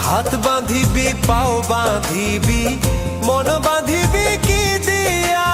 হাত বাঁধিবি পাও বাঁধিবি মন বাঁধিবি কি দিয়া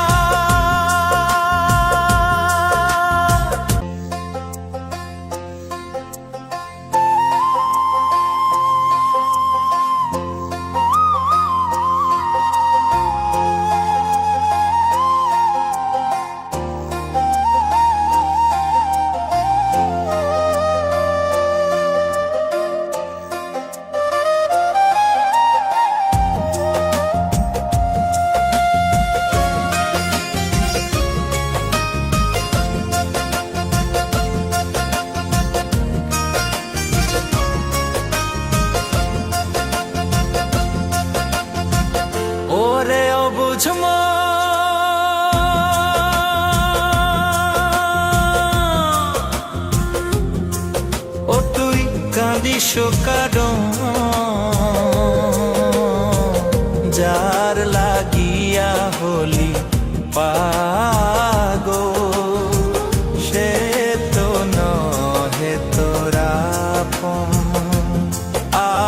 ওরে অবুঝ ও তুই কাঁদিস কারণ যার লাগিয়া হলি পাগল সে তো নহে তোরা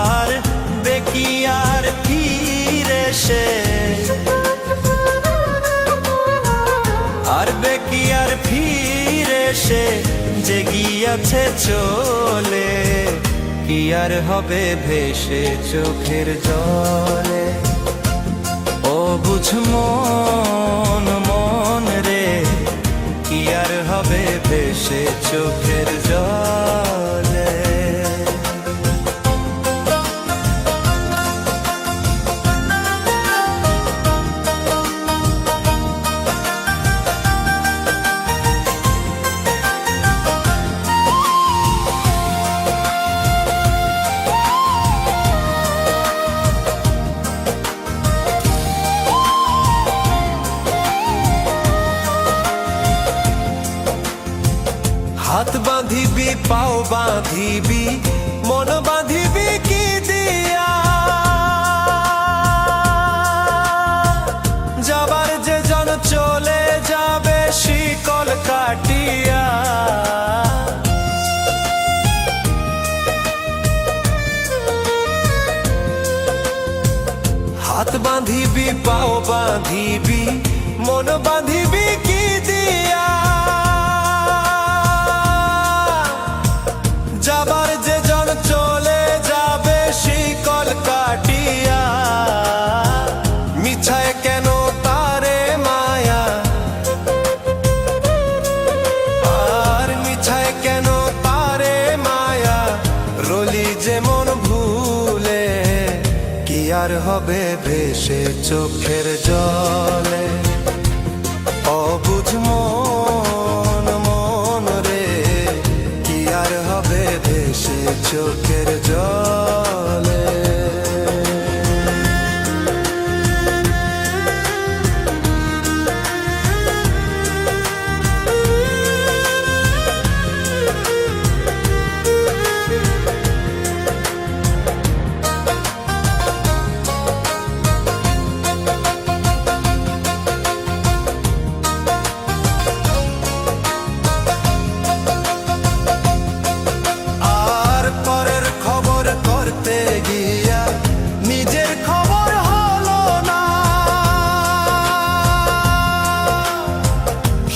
আর দেখি আর ফিরে সে আর বেকি আর ফিরে সে যে গিয়াছে চলে কি আর হবে ভেসে চোখের জলে ও বুঝ মন মন রে কি আর হবে ভেসে চোখের জলে হাত বাঁধিবি পাও বাঁধিবি মন বাঁধিবি কি দিয়া যাবার যে জন চলে যাবে শিকল কাটিয়া হাত বাঁধিবি পাও বাঁধিবি মন বাঁধিবি কি দিয়া যাবার যে জন চলে যাবে শিকল কাটিয়া মিছায় কেন তারে মায়া আর মিছায় কেন তারে মায়া রলি যেমন ভুলে কি আর হবে ভেসে চোখের জলে অবুঝ মন মন রে কি আর হবে ভেসে চোখের জলে গিয়া নিজের খবর হলো না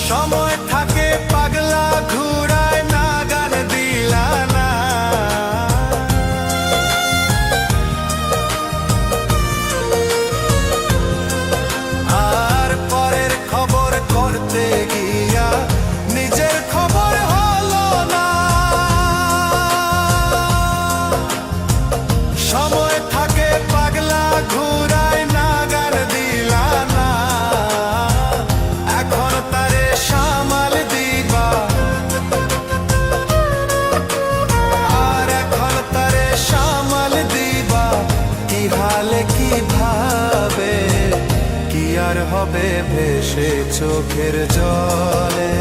সময় থাকে পাগলা ঘুরায় না গান দিলা না আর পরের খবর করতে গিয়া নিজের খবর হলো না সময় থাকে পাগলা ঘুরায় না গান দিলা না এখন তারে সামাল দিবা আর এখন তারে সামাল দিবা কি হালে কি ভাবে কি আর হবে ভেসে চোখের জলে